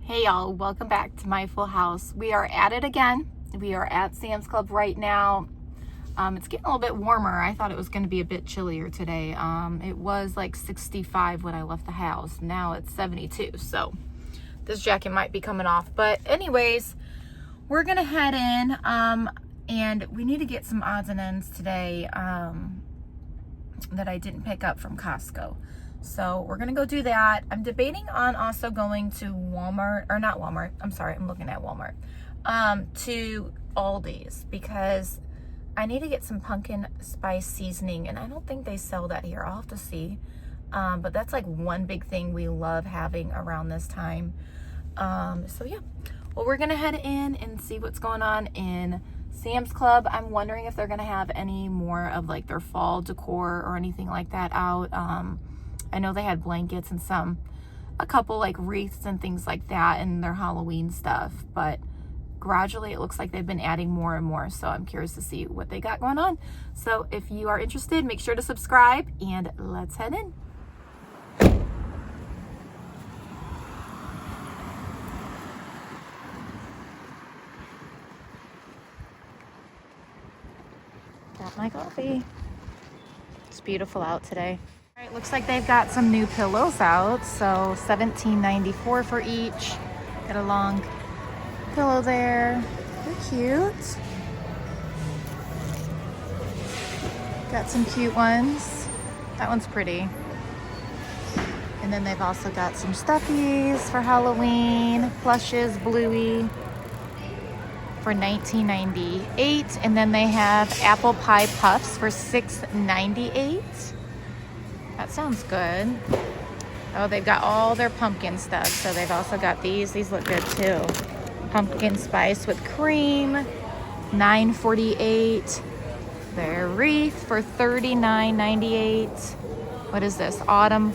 Hey y'all, welcome back to my full house. We are at it again. We are at Sam's Club right now. It's getting a little bit warmer. I thought it was going to be a bit chillier today. It was like 65 when I left the house. Now it's 72. So this jacket might be coming off. But anyways, we're going to head in and we need to get some odds and ends today that I didn't pick up from Costco. So we're gonna go do that. I'm debating on also going to Walmart, or not Walmart, I'm sorry, I'm looking at Walmart, to Aldi's, because I need to get some pumpkin spice seasoning, and I don't think they sell that here. I'll have to see. But that's like one big thing we love having around this time. So yeah, well, we're gonna head in and see what's going on in Sam's Club. I'm wondering if they're gonna have any more of like their fall decor or anything like that out. I know they had blankets and a couple like wreaths and things like that and their Halloween stuff, but gradually it looks like they've been adding more and more. So I'm curious to see what they got going on. So if you are interested, make sure to subscribe and let's head in. Got my coffee. It's beautiful out today. All right, looks like they've got some new pillows out, so $17.94 for each. Got a long pillow there. They're cute. Got some cute ones. That one's pretty. And then they've also got some stuffies for Halloween, plushes, bluey, for $19.98. And then they have apple pie puffs for $6.98. That sounds good. Oh, they've got all their pumpkin stuff. So they've also got these. These look good too. Pumpkin spice with cream, $9.48. Their wreath for $39.98. What is this? Autumn.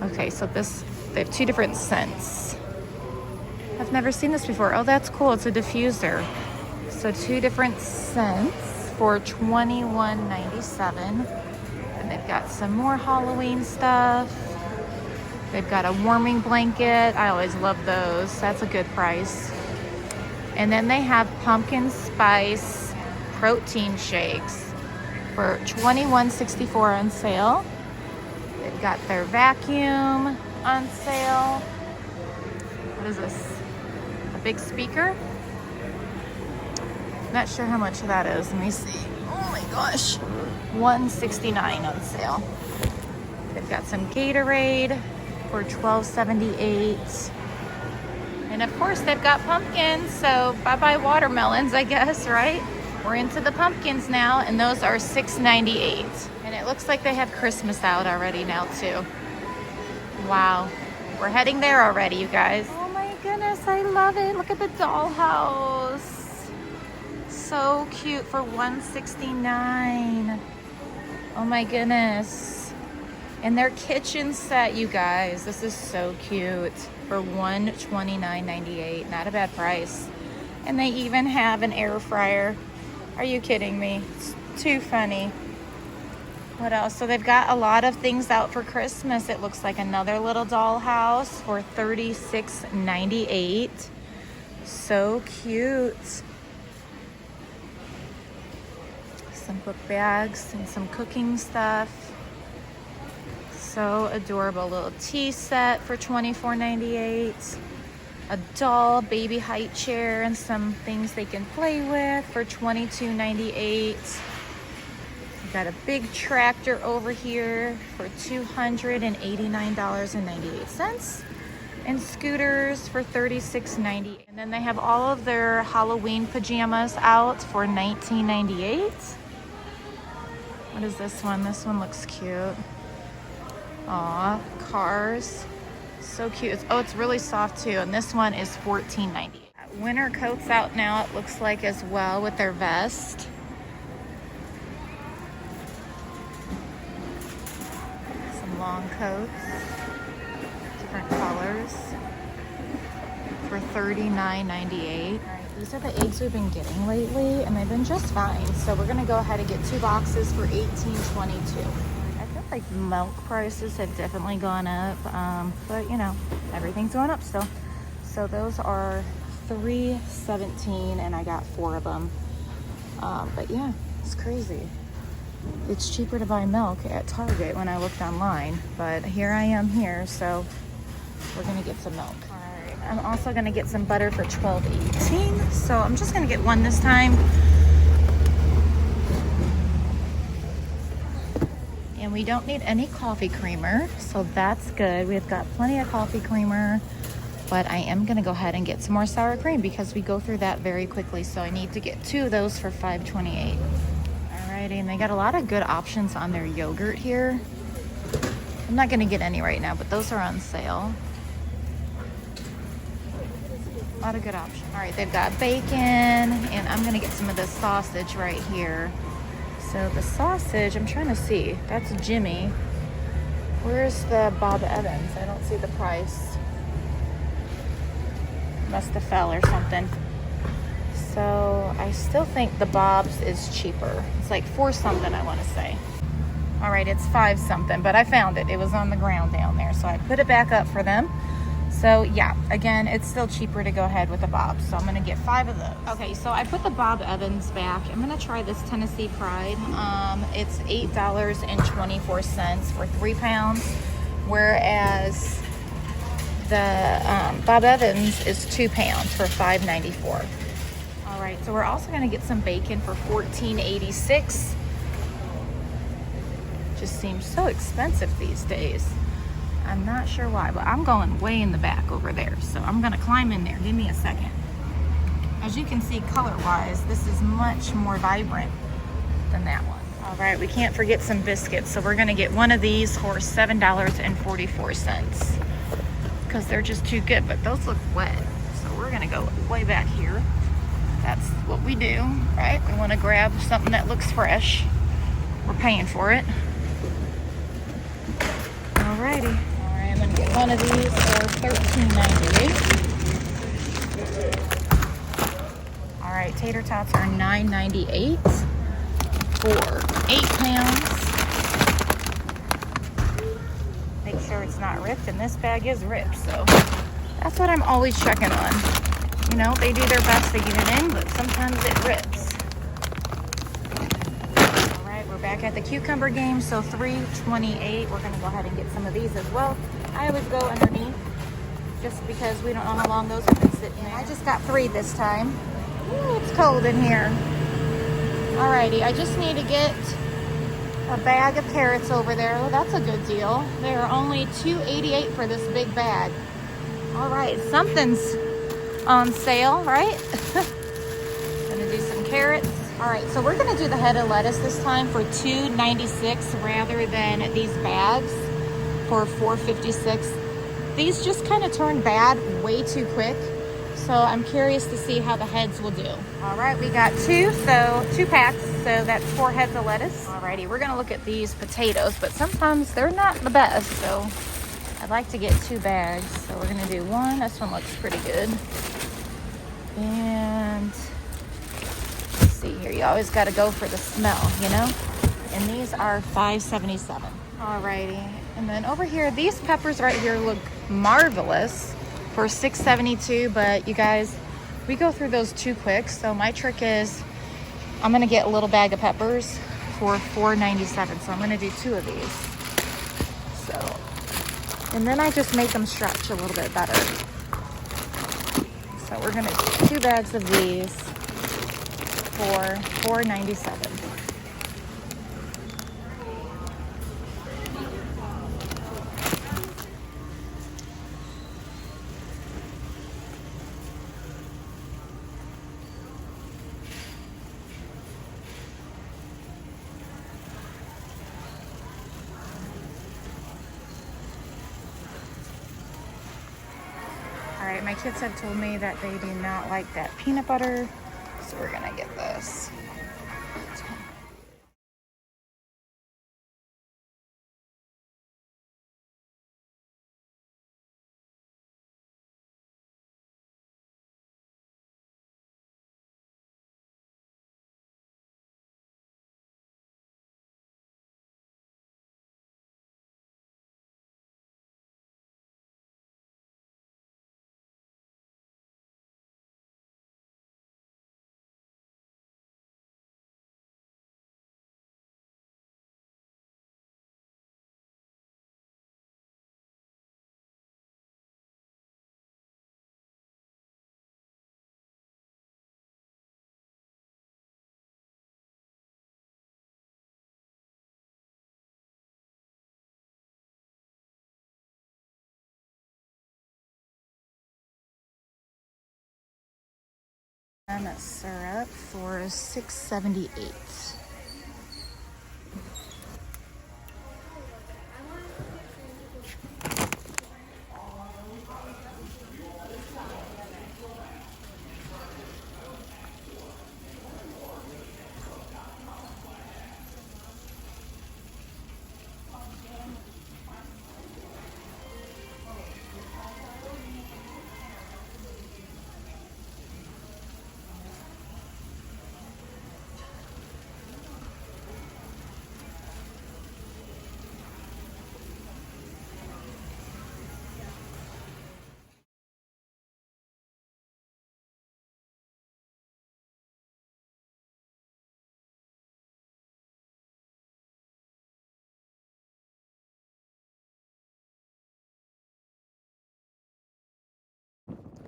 Okay, so they have two different scents. I've never seen this before. Oh, that's cool. It's a diffuser. So two different scents for $21.97. They've got some more Halloween stuff. They've got a warming blanket. I always love those. That's a good price. And then they have pumpkin spice protein shakes for $21.64 on sale. They've got their vacuum on sale. What is this? A big speaker? Not sure how much that is. Let me see. Oh my gosh. $169 on sale. They've got some Gatorade for $12.78. And of course they've got pumpkins, so bye-bye watermelons, I guess, right? We're into the pumpkins now, and those are $6.98. And it looks like they have Christmas out already now too. Wow. We're heading there already, you guys. Oh my goodness, I love it. Look at the dollhouse. So cute for $169. Oh my goodness. And their kitchen set, you guys. This is so cute for $129.98. Not a bad price. And they even have an air fryer. Are you kidding me? It's too funny. What else? So they've got a lot of things out for Christmas. It looks like another little dollhouse for $36.98. So cute. Some book bags and some cooking stuff. So adorable. Little tea set for $24.98. A doll baby height chair and some things they can play with for $22.98. Got a big tractor over here for $289.98. And scooters for $36.98. And then they have all of their Halloween pajamas out for $19.98. What is this one? This one looks cute. Aw, cars. So cute. It's really soft too. And this one is $14.98. Winter coats out now, it looks like, as well, with their vest. Some long coats. Different colors. For $39.98. These are the eggs we've been getting lately, and they've been just fine. So we're gonna go ahead and get 2 boxes for $18.22. I feel like milk prices have definitely gone up, but you know, everything's going up still. So those are $3.17 and I got 4 of them. But yeah, it's crazy. It's cheaper to buy milk at Target when I looked online, but here I am here, so we're gonna get some milk. All right, I'm also gonna get some butter for $12.18, so I'm just gonna get one this time. And we don't need any coffee creamer, so that's good. We've got plenty of coffee creamer, but I am gonna go ahead and get some more sour cream because we go through that very quickly. So I need to get 2 of those for $5.28. Alrighty, and they got a lot of good options on their yogurt here. I'm not gonna get any right now, but those are on sale. A lot of good options. All right, they've got bacon, and I'm gonna get some of this sausage right here. So the sausage, I'm trying to see. That's Jimmy. Where's the Bob Evans? I don't see the price. Must have fell or something. So I still think the Bob's is cheaper. It's like 4 something, I want to say. All right, it's 5 something, but I found it. It was on the ground down there, so I put it back up for them. So yeah, again, it's still cheaper to go ahead with the Bob. So I'm gonna get 5 of those. Okay, so I put the Bob Evans back. I'm gonna try this Tennessee Pride. It's $8.24 for 3 pounds, whereas the Bob Evans is 2 pounds for $5.94. All right, so we're also gonna get some bacon for $14.86. Just seems so expensive these days. I'm not sure why, but I'm going way in the back over there. So I'm gonna climb in there. Give me a second. As you can see, color-wise, this is much more vibrant than that one. All right, we can't forget some biscuits. So we're gonna get one of these for $7.44 because they're just too good, but those look wet. So we're gonna go way back here. That's what we do, right? We wanna grab something that looks fresh. We're paying for it. Alrighty. I'm gonna get one of these for $13.98. All right, tater tots are $9.98 for 8 pounds. Make sure it's not ripped, and this bag is ripped, so that's what I'm always checking on. You know, they do their best to get it in, but sometimes it rips. All right, we're back at the cucumber game, so $3.28. We're gonna go ahead and get some of these as well. I always go underneath just because we don't know how long those have been sitting there. I just got 3 this time. Ooh, it's cold in here. Alrighty, I just need to get a bag of carrots over there. Oh, that's a good deal. They are only $2.88 for this big bag. Alright, something's on sale, right? Gonna do some carrots. Alright, so we're gonna do the head of lettuce this time for $2.96 rather than these bags for $4.56. These just kind of turn bad way too quick, so I'm curious to see how the heads will do. All right, we got 2 packs, so that's 4 heads of lettuce. Alrighty, we're gonna look at these potatoes, but sometimes they're not the best, so I'd like to get 2 bags. So we're gonna do 1. This one looks pretty good. And let's see here, you always gotta go for the smell, you know? And these are $5.77. Alrighty, and then over here, these peppers right here look marvelous for $6.72, but you guys, we go through those too quick. So my trick is I'm gonna get a little bag of peppers for $4.97. So I'm gonna do 2 of these. So, and then I just make them stretch a little bit better. So we're gonna do 2 bags of these for $4.97. All right, my kids have told me that they do not like that peanut butter, so we're gonna get this. And syrup for $6.78.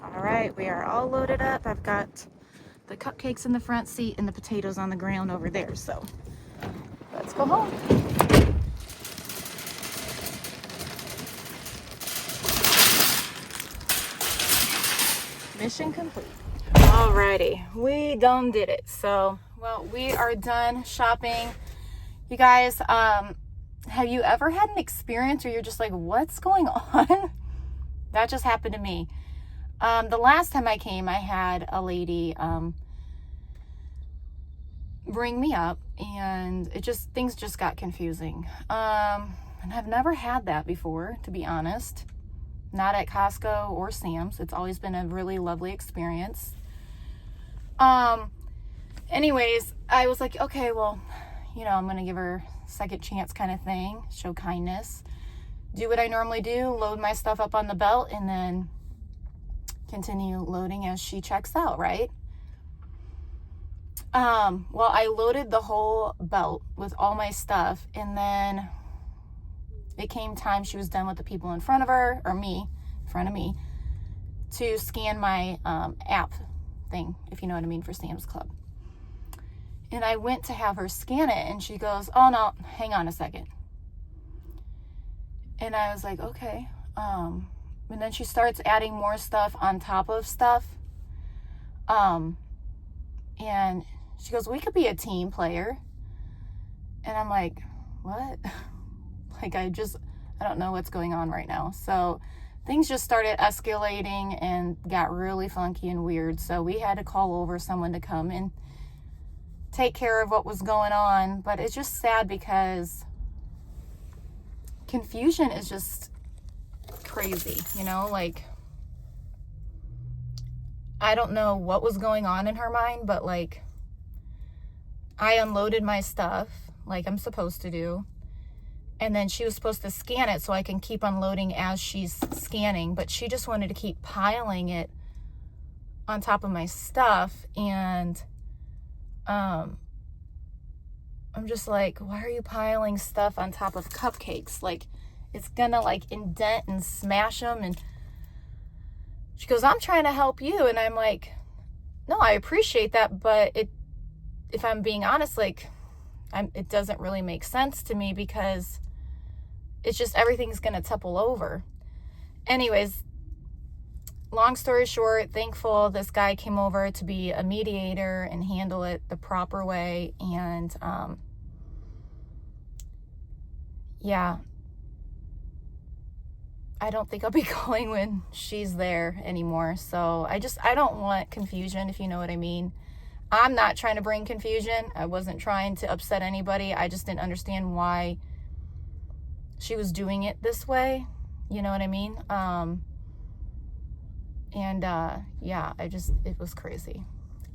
All right, we are all loaded up. I've got the cupcakes in the front seat and the potatoes on the ground over there. So let's go home. Mission complete. Alrighty, we done did it. So, well, we are done shopping. You guys, have you ever had an experience where you're just like, what's going on? That just happened to me. The last time I came, I had a lady bring me up, and things just got confusing. And I've never had that before, to be honest. Not at Costco or Sam's. It's always been a really lovely experience. Anyways, I was like, okay, well, I'm gonna give her a second chance kind of thing, show kindness, do what I normally do, load my stuff up on the belt, and then continue loading as she checks out, right? Well, I loaded the whole belt with all my stuff, and then it came time, she was done with the people in front of her, or me, in front of me, to scan my app thing, if you know what I mean, for Sam's Club. And I went to have her scan it, and she goes, oh no, hang on a second. And I was like, okay. And then she starts adding more stuff on top of stuff. And she goes, we could be a team player. And I'm like, what? Like, I don't know what's going on right now. So things just started escalating and got really funky and weird. So we had to call over someone to come and take care of what was going on. But it's just sad because confusion is just crazy, like, I don't know what was going on in her mind, but like, I unloaded my stuff like I'm supposed to do, and then she was supposed to scan it so I can keep unloading as she's scanning, but she just wanted to keep piling it on top of my stuff. And I'm just like, why are you piling stuff on top of cupcakes? Like, it's gonna like indent and smash them. And she goes, I'm trying to help you. And I'm like, no, I appreciate that, but if I'm being honest, like, it doesn't really make sense to me, because it's just everything's gonna topple over. Anyways, long story short, thankful this guy came over to be a mediator and handle it the proper way. And yeah, I don't think I'll be going when she's there anymore. So I don't want confusion, if you know what I mean. I'm not trying to bring confusion. I wasn't trying to upset anybody. I just didn't understand why she was doing it this way. You know what I mean? Yeah, it was crazy.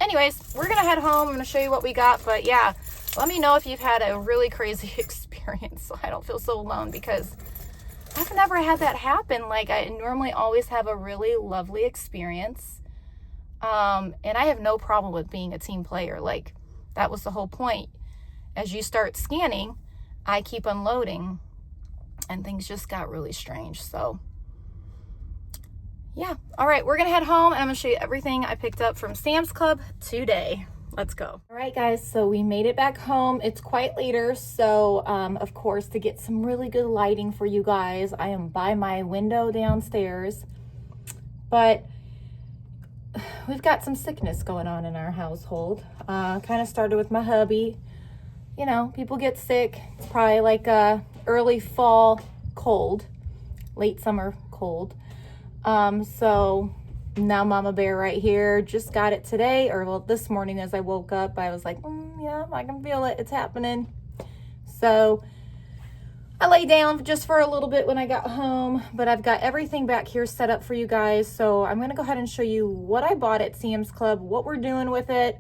Anyways, we're gonna head home. I'm gonna show you what we got. But yeah, let me know if you've had a really crazy experience so I don't feel so alone, because I've never had that happen. Like, I normally always have a really lovely experience. And I have no problem with being a team player. Like, that was the whole point. As you start scanning, I keep unloading, and things just got really strange. So yeah. All right, we're gonna head home, and I'm gonna show you everything I picked up from Sam's Club today. Let's go. All right, guys, so we made it back home. It's quite later, so of course, to get some really good lighting for you guys, I am by my window downstairs. But we've got some sickness going on in our household. Kind of started with my hubby. You know, people get sick. It's probably like a early fall cold, late summer cold. So now Mama Bear right here just got it today, or well, this morning as I woke up, I was like, yeah, I can feel it. It's happening. So I lay down just for a little bit when I got home, but I've got everything back here set up for you guys. So I'm going to go ahead and show you what I bought at Sam's Club, what we're doing with it,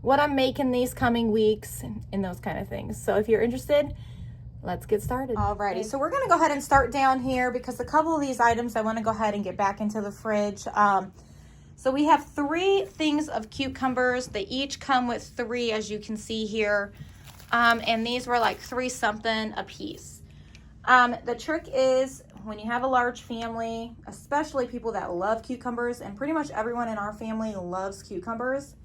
what I'm making these coming weeks, and those kind of things. So if you're interested, let's get started. Alrighty, so we're going to go ahead and start down here because a couple of these items I want to go ahead and get back into the fridge. So we have 3 things of cucumbers. They each come with 3, as you can see here. And these were like 3 something a piece. The trick is when you have a large family, especially people that love cucumbers, and pretty much everyone in our family loves cucumbers.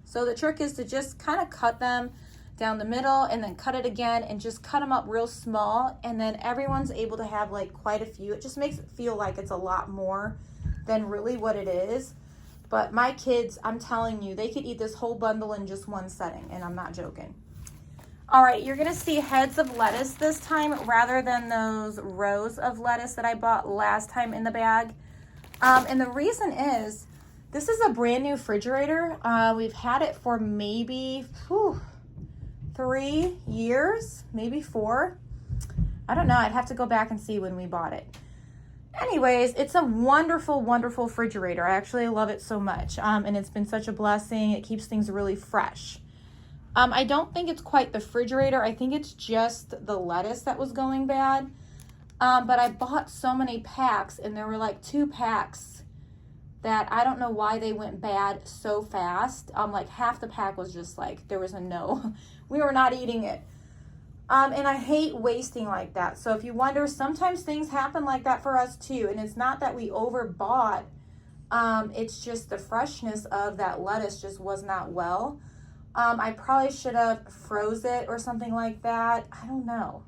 So the trick is to just kind of cut them down the middle and then cut it again and just cut them up real small. And then everyone's able to have like quite a few. It just makes it feel like it's a lot more than really what it is. But my kids, I'm telling you, they could eat this whole bundle in just one setting, and I'm not joking. All right, you're gonna see heads of lettuce this time rather than those rows of lettuce that I bought last time in the bag. And the reason is, this is a brand new refrigerator. We've had it for maybe 3 years, maybe 4. I don't know, I'd have to go back and see when we bought it. Anyways, it's a wonderful, wonderful refrigerator. I actually love it so much. And it's been such a blessing. It keeps things really fresh. I don't think it's quite the refrigerator. I think it's just the lettuce that was going bad. But I bought so many packs, and there were like 2 packs that I don't know why they went bad so fast. Like half the pack was just like, there was a no. We were not eating it. And I hate wasting like that. So if you wonder, sometimes things happen like that for us too. And it's not that we overbought. It's just the freshness of that lettuce just was not well. I probably should have froze it or something like that. I don't know.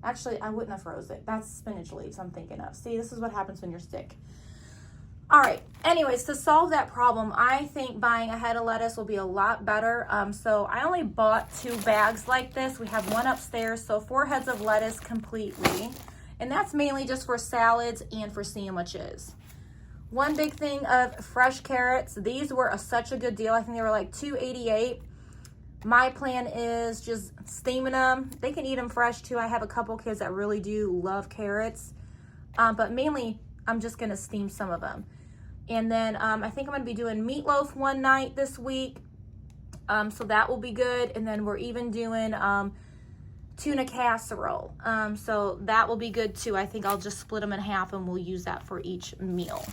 Actually, I wouldn't have froze it. That's spinach leaves I'm thinking of. See, this is what happens when you're sick. All right. Anyways, to solve that problem, I think buying a head of lettuce will be a lot better. So I only bought 2 bags like this. We have one upstairs, so 4 heads of lettuce completely. And that's mainly just for salads and for sandwiches. One big thing of fresh carrots. These were such a good deal. I think they were like $2.88. My plan is just steaming them. They can eat them fresh too. I have a couple kids that really do love carrots. But mainly, I'm just going to steam some of them. And then I think I'm going to be doing meatloaf one night this week. So that will be good. And then we're even doing tuna casserole. So that will be good too. I think I'll just split them in half and we'll use that for each meal.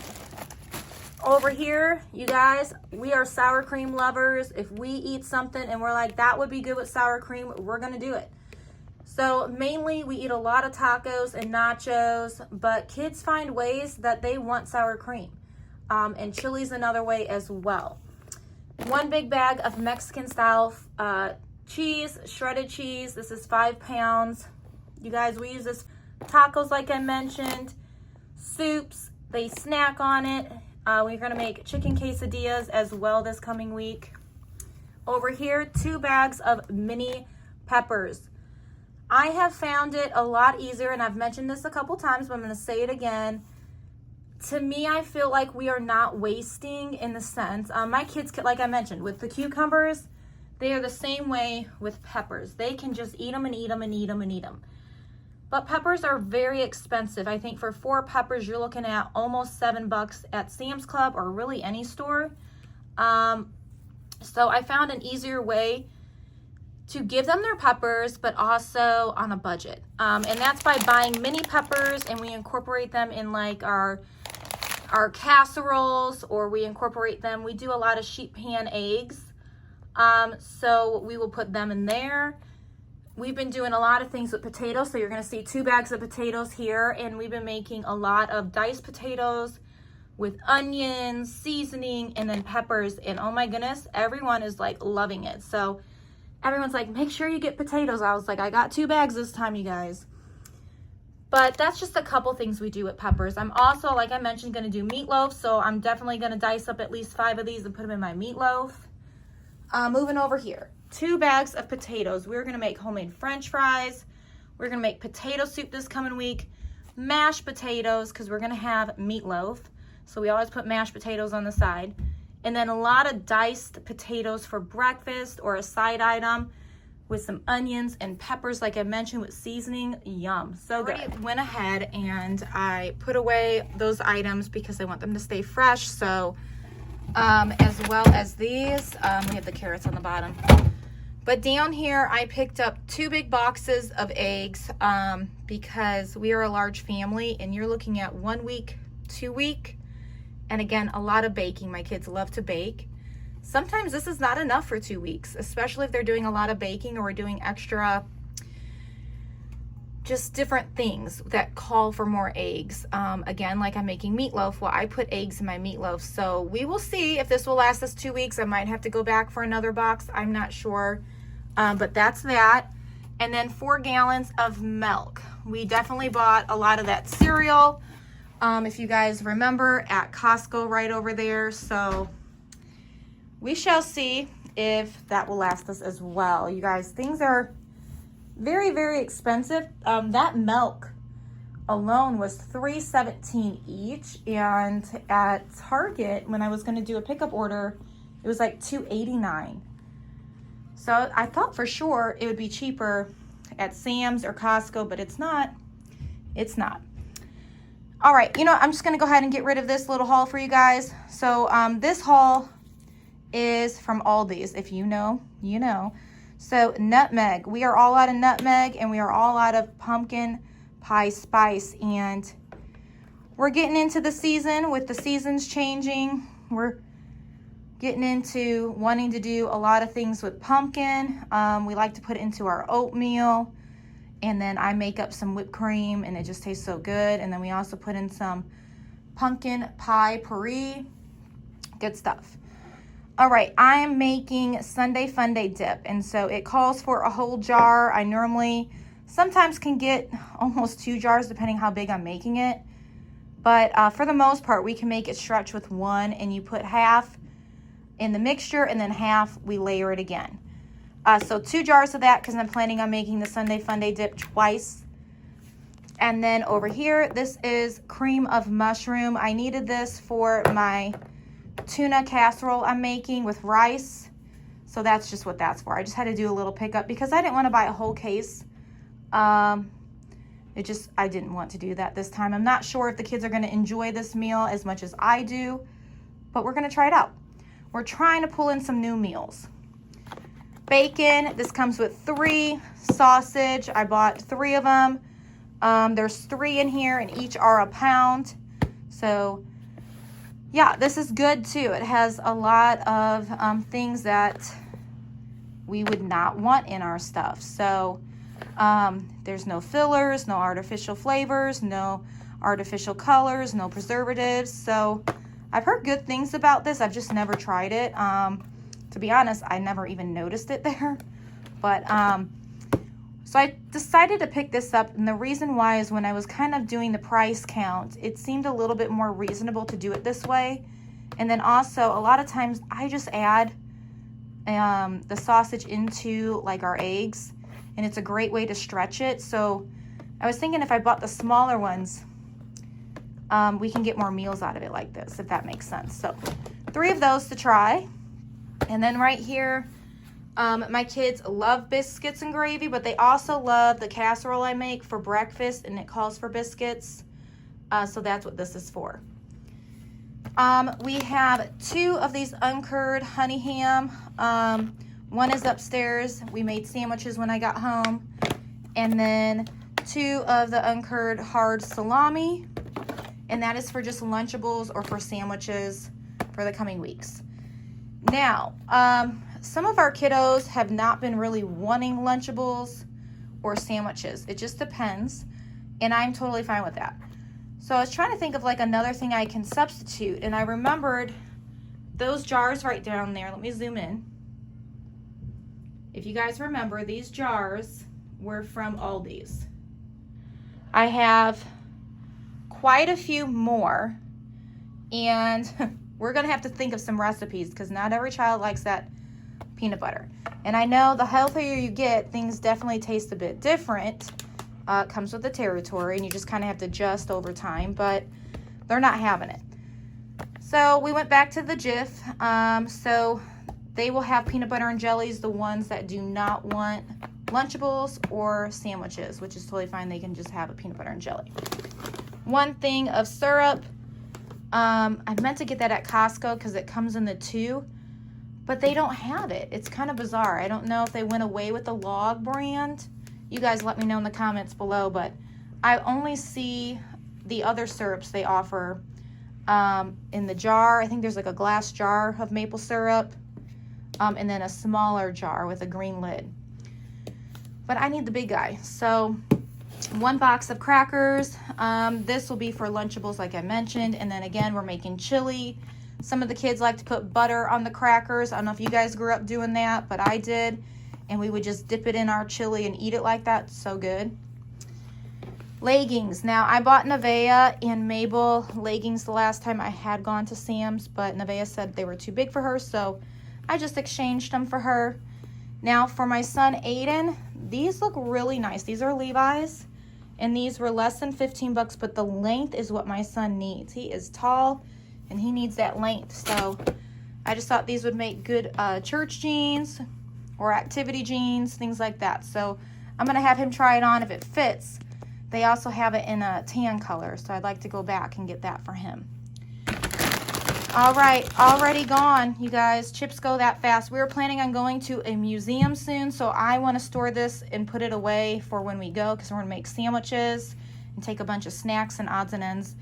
Over here, you guys, we are sour cream lovers. If we eat something and we're like, that would be good with sour cream, we're gonna do it. So mainly we eat a lot of tacos and nachos, but kids find ways that they want sour cream. And chili's another way as well. One big bag of Mexican style cheese, shredded cheese. This is 5 pounds. You guys, we use this tacos like I mentioned, soups, they snack on it. We're gonna make chicken quesadillas as well this coming week. Over here, 2 bags of mini peppers. I have found it a lot easier, and I've mentioned this a couple times, but I'm gonna say it again. To me, I feel like we are not wasting in the sense, my kids, like I mentioned, with the cucumbers, they are the same way with peppers. They can just eat them and eat them and eat them and eat them. But peppers are very expensive. I think for 4 peppers, you're looking at almost $7 at Sam's Club or really any store. So I found an easier way to give them their peppers, but also on a budget. And that's by buying mini peppers, and we incorporate them in like our casseroles, or we incorporate them. We do a lot of sheet pan eggs. So we will put them in there. We've been doing a lot of things with potatoes, so you're going to see 2 bags of potatoes here, and we've been making a lot of diced potatoes with onions, seasoning, and then peppers, and oh my goodness, everyone is like loving it. So everyone's like, make sure you get potatoes. I was like, I got 2 bags this time, you guys. But that's just a couple things we do with peppers. I'm also, like I mentioned, going to do meatloaf. So I'm definitely going to dice up at least 5 of these and put them in my meatloaf. Moving over here. 2 bags of potatoes. We're going to make homemade French fries. We're going to make potato soup this coming week. Mashed potatoes, because we're going to have meatloaf. So we always put mashed potatoes on the side. And then a lot of diced potatoes for breakfast or a side item with some onions and peppers, like I mentioned, with seasoning. Yum, so good. I went ahead and I put away those items because I want them to stay fresh. So as well as these, we have the carrots on the bottom. But down here, I picked up 2 big boxes of eggs because we are a large family and you're looking at 1 week, 2 week. And again, a lot of baking. My kids love to bake. Sometimes this is not enough for 2 weeks, especially if they're doing a lot of baking or we're doing extra, just different things that call for more eggs. Again, like I'm making meatloaf, well, I put eggs in my meatloaf. So we will see if this will last us 2 weeks. I might have to go back for another box. I'm not sure, but that's that. And then 4 gallons of milk. We definitely bought a lot of that cereal. If you guys remember, at Costco right over there. So we shall see if that will last us as well. You guys, things are very, very expensive. That milk alone was $3.17 each. And at Target, when I was going to do a pickup order, it was like $2.89. So I thought for sure it would be cheaper at Sam's or Costco, but it's not. It's not. All right, you know, I'm just going to go ahead and get rid of this little haul for you guys. So this haul is from Aldi's. If you know, you know. So nutmeg. We are all out of nutmeg and we are all out of pumpkin pie spice. And we're getting into the season. With the seasons changing, we're getting into wanting to do a lot of things with pumpkin. We like to put it into our oatmeal. And then I make up some whipped cream and it just tastes so good. And then we also put in some pumpkin pie puree. Good stuff. All right, I'm making Sunday Funday dip. And so it calls for a whole jar. I normally sometimes can get almost 2 jars depending how big I'm making it. But for the most part, we can make it stretch with 1. And you put half in the mixture and then half we layer it again. So 2 jars of that because I'm planning on making the Sunday Funday dip twice. And then over here, this is cream of mushroom. I needed this for my tuna casserole I'm making with rice. So that's just what that's for. I just had to do a little pickup because I didn't want to buy a whole case. I didn't want to do that this time. I'm not sure if the kids are going to enjoy this meal as much as I do, but we're going to try it out. We're trying to pull in some new meals. Bacon, this comes with 3. Sausage, I bought 3 of them. There's 3 in here and each are a pound. So yeah, this is good too. It has a lot of things that we would not want in our stuff. So there's no fillers, no artificial flavors, no artificial colors, no preservatives. So I've heard good things about this. I've just never tried it. To be honest, I never even noticed it there. But so I decided to pick this up. And the reason why is when I was kind of doing the price count, it seemed a little bit more reasonable to do it this way. And then also, a lot of times, I just add the sausage into like our eggs. And it's a great way to stretch it. So I was thinking if I bought the smaller ones, we can get more meals out of it like this, if that makes sense. So 3 of those to try. And then right here, my kids love biscuits and gravy, but they also love the casserole I make for breakfast, and it calls for biscuits. So that's what this is for. We have 2 of these uncurd honey ham. One is upstairs. We made sandwiches when I got home. And then 2 of the uncurd hard salami. And that is for just Lunchables or for sandwiches for the coming weeks. Now, some of our kiddos have not been really wanting Lunchables or sandwiches. It just depends, and I'm totally fine with that. So I was trying to think of like another thing I can substitute, and I remembered those jars right down there. Let me zoom in. If you guys remember, these jars were from Aldi's. I have quite a few more, and we're gonna have to think of some recipes because not every child likes that peanut butter. And I know the healthier you get, things definitely taste a bit different. It comes with the territory, and you just kind of have to adjust over time, but they're not having it. So we went back to the Jif. So they will have peanut butter and jellies, the ones that do not want Lunchables or sandwiches, which is totally fine. They can just have a peanut butter and jelly. One thing of syrup. I meant to get that at Costco because it comes in the 2, but they don't have it. It's kind of bizarre. I don't know if they went away with the Log brand. You guys let me know in the comments below, but I only see the other syrups they offer in the jar. I think there's like a glass jar of maple syrup, and then a smaller jar with a green lid. But I need the big guy. So 1 box of crackers. This will be for Lunchables, like I mentioned. And then again, we're making chili. Some of the kids like to put butter on the crackers. I don't know if you guys grew up doing that, but I did. And we would just dip it in our chili and eat it like that. So good. Leggings. Now, I bought Nevaeh and Mabel leggings the last time I had gone to Sam's, but Nevaeh said they were too big for her, so I just exchanged them for her. Now, for my son Aiden, these look really nice. These are Levi's, and these were less than 15 bucks, but the length is what my son needs. He is tall, and he needs that length, so I just thought these would make good church jeans or activity jeans, things like that. So I'm going to have him try it on if it fits. They also have it in a tan color, so I'd like to go back and get that for him. All right, already gone, you guys. Chips go that fast. We were planning on going to a museum soon, so I want to store this and put it away for when we go because we're going to make sandwiches and take a bunch of snacks and odds and ends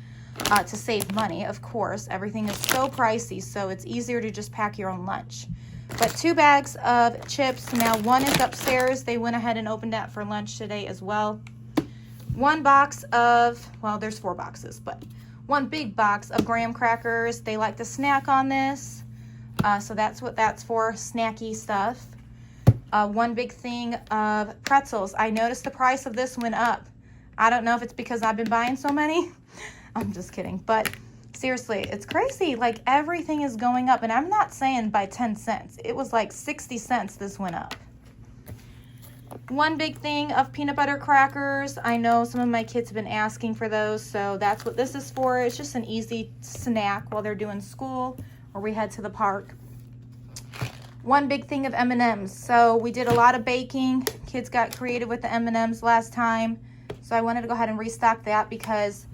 to save money, of course. Everything is so pricey, so it's easier to just pack your own lunch. But 2 bags of chips. Now, 1 is upstairs. They went ahead and opened that for lunch today as well. 1 box of, well, there's 4 boxes, but 1 big box of graham crackers. They like to snack on this, so that's what that's for, snacky stuff. 1 big thing of pretzels. I noticed the price of this went up. I don't know if it's because I've been buying so many. I'm just kidding, but seriously, it's crazy. Like, everything is going up, and I'm not saying by 10 cents. It was like 60 cents this went up. 1 big thing of peanut butter crackers. I know some of my kids have been asking for those, so that's what this is for. It's just an easy snack while they're doing school or we head to the park. 1 big thing of M&Ms. So we did a lot of baking. Kids got creative with the M&Ms last time, so I wanted to go ahead and restock that because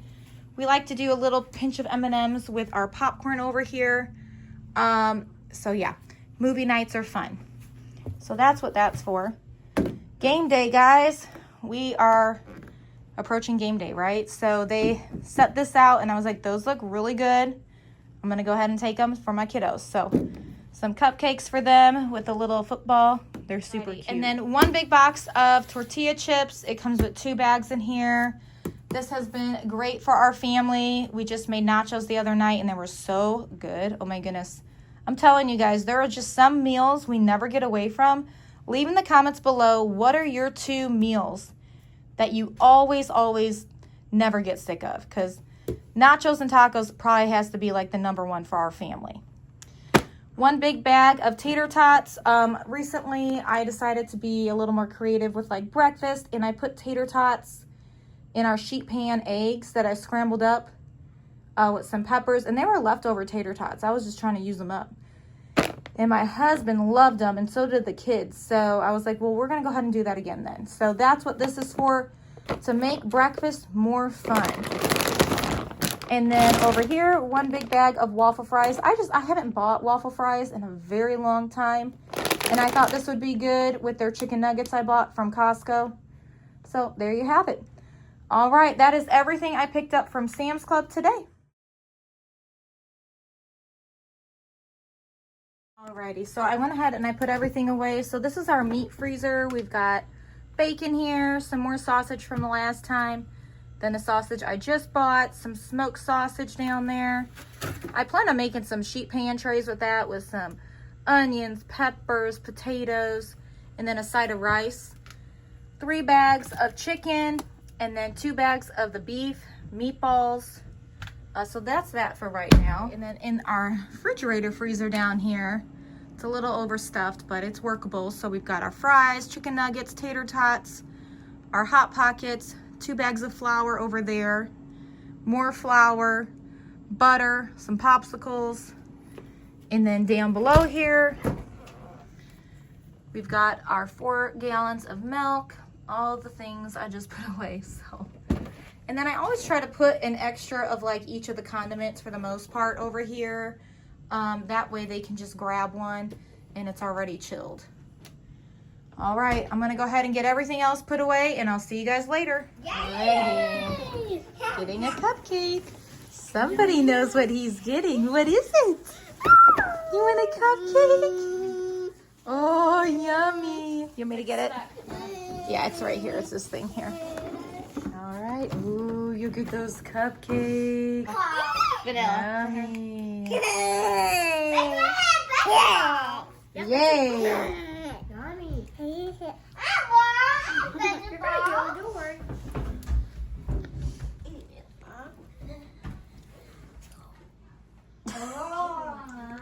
we like to do a little pinch of M&Ms with our popcorn over here. So yeah, movie nights are fun. So that's what that's for. Game day, guys. We are approaching game day, right? So they set this out, and I was like, those look really good. I'm going to go ahead and take them for my kiddos. So some cupcakes for them with a little football. They're super cute. And then 1 big box of tortilla chips. It comes with 2 bags in here. This has been great for our family. We just made nachos the other night, and they were so good. Oh, my goodness. I'm telling you guys, there are just some meals we never get away from. Leave in the comments below, what are your 2 meals that you always never get sick of? Because nachos and tacos probably has to be like the #1 for our family. 1 big bag of tater tots. Recently, I decided to be a little more creative with like breakfast, and I put tater tots in our sheet pan eggs that I scrambled up with some peppers, and they were leftover tater tots. I was just trying to use them up. And my husband loved them, and so did the kids. So I was like, well, we're going to go ahead and do that again then. So that's what this is for, to make breakfast more fun. And then over here, 1 big bag of waffle fries. I haven't bought waffle fries in a very long time. And I thought this would be good with their chicken nuggets I bought from Costco. So there you have it. All right, that is everything I picked up from Sam's Club today. Alrighty, so I went ahead and I put everything away. So this is our meat freezer. We've got bacon here, some more sausage from the last time, then the sausage I just bought, some smoked sausage down there. I plan on making some sheet pan trays with that, with some onions, peppers, potatoes, and then a side of rice. 3 bags of chicken, And then 2 bags of the beef, meatballs. So that's that for right now. And then in our refrigerator freezer down here, it's a little overstuffed, but it's workable. So we've got our fries, chicken nuggets, tater tots, our Hot Pockets, 2 bags of flour over there, more flour, butter, some popsicles. And then down below here, we've got our 4 gallons of milk, all the things I just put away, so. And then I always try to put an extra of like each of the condiments for the most part over here. That way they can just grab one and it's already chilled. All right, I'm gonna go ahead and get everything else put away and I'll see you guys later. Yay! Getting a cupcake. Somebody knows what he's getting. What is it? You want a cupcake? Oh, yummy. You want me to get it? Yeah, it's right here. It's this thing here. All right. Ooh, you get those cupcakes. Vanilla. Yummy. Yay. Yummy. You're gonna kill the door.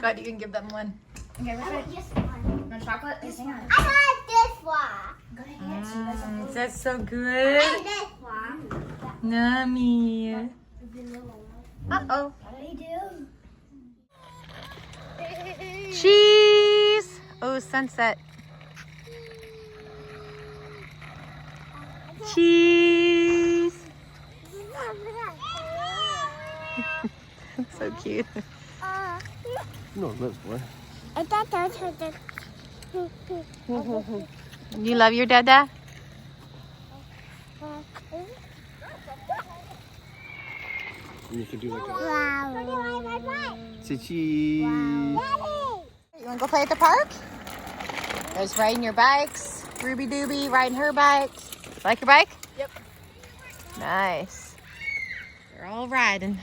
Good, you can give them one. Okay, what's it? Just one. Want chocolate? Hang on. I like this one. Go ahead and get it. So you guys have to- That's so I good. like this one. Yummy. Uh-oh. What do you do? Cheese. Oh, sunset. Cheese. So cute. No, that's boy. You love your dada? You can do like a Wow. say cheese. You want to go play at the park? There's riding your bikes. Ruby Dooby riding her bike. Like your bike? Yep. Nice. They're all riding.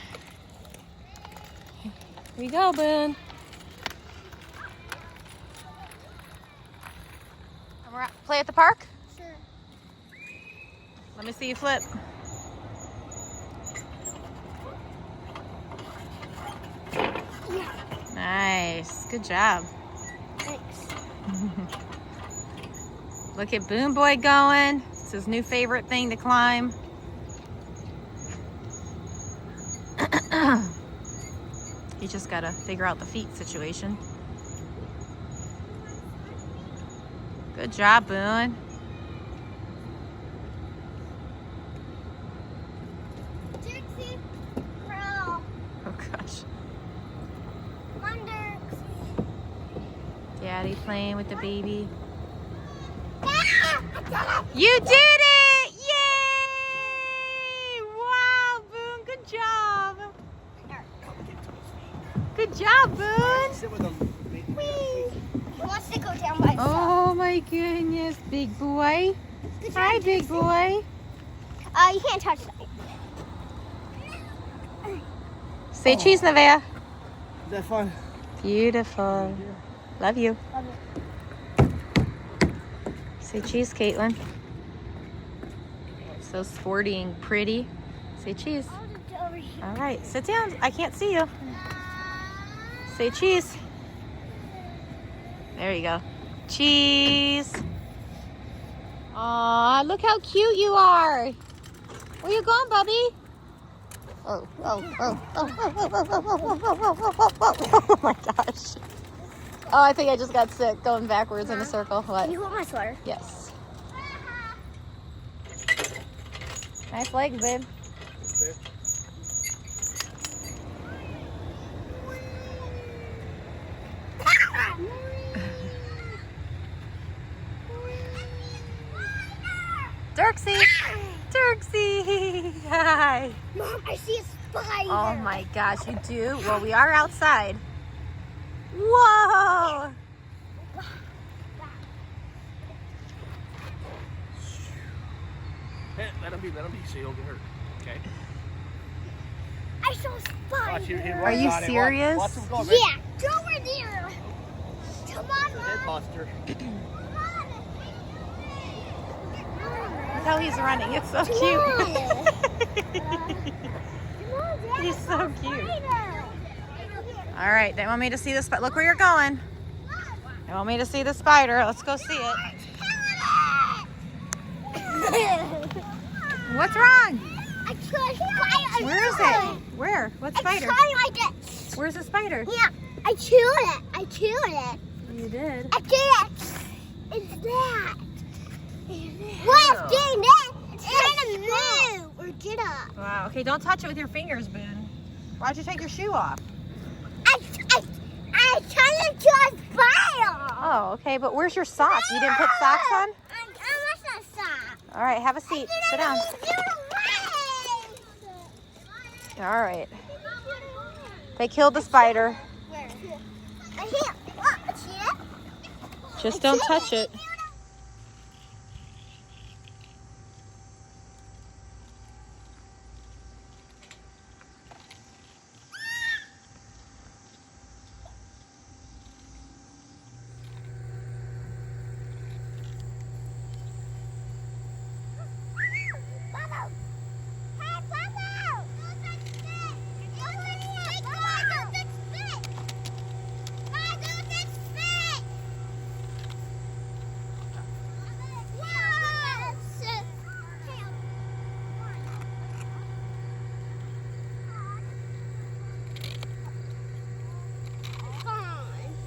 Here we go, Boone. Play at the park? Sure. Let me see you flip. Nice. Good job. Thanks. Look at Boone Boy going. It's his new favorite thing to climb. You just gotta figure out the feet situation. Good job, Boone. Dixie, Crow, Oh gosh. Wonder. Daddy playing with the baby. Ah, I did it. You did it! Yay! Wow, Boone, good job. Good job, Boone. Sit with them. He wants to go down by himself. Oh my goodness, big boy. Good Hi, job, big Dixie. boy. You can't touch that. Say cheese, Nevaeh. Is that fun? Beautiful. Love you. Love you. Say cheese, Caitlin. So sporty and pretty. Say cheese. I'll just do over here. All right, sit down. I can't see you. Say cheese. There you go. Cheese. Aw, look how cute you are. Where you going, Bubby? Oh, oh, oh, oh, oh, oh, oh, oh, oh, oh, oh my gosh. Oh, I think I just got sick going backwards in a circle. What? Can you hold my sweater? Yes. Nice legs, babe. Dirksy! Dirksy! Hi! Mom, I see a spider. Oh my gosh, you do? Well, we are outside. Whoa! Hey, let him be, so you don't get hurt. Okay. I saw a spider. Watch, he Are you serious? Watch him go, Rick. Yeah, go over there. Come on, Head Mom. buster. Come on. Look how he's running. It's so cute. He's so cute. All right, they want me to see the spider. Look where you're going. They want me to see the spider. Let's go see it. What's wrong? I killed a spider. Where is it? Where? What spider? I like it. Where's the spider? Yeah, I killed it. I killed it. You did. I killed it. It's that. What's doing that? It's trying to move or get up. Wow. Okay, don't touch it with your fingers, Boone. Why'd you take your shoe off? I turned into a spider. Oh, okay, but where's your socks? You didn't put socks on? I must not stop. All right, have a seat. Sit down. All right. They killed the spider. Where? Right here. Look, see it? Just don't touch it.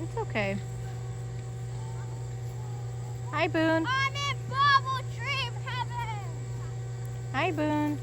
It's okay. Hi, Boone. I'm in bubble dream heaven. Hi, Boone.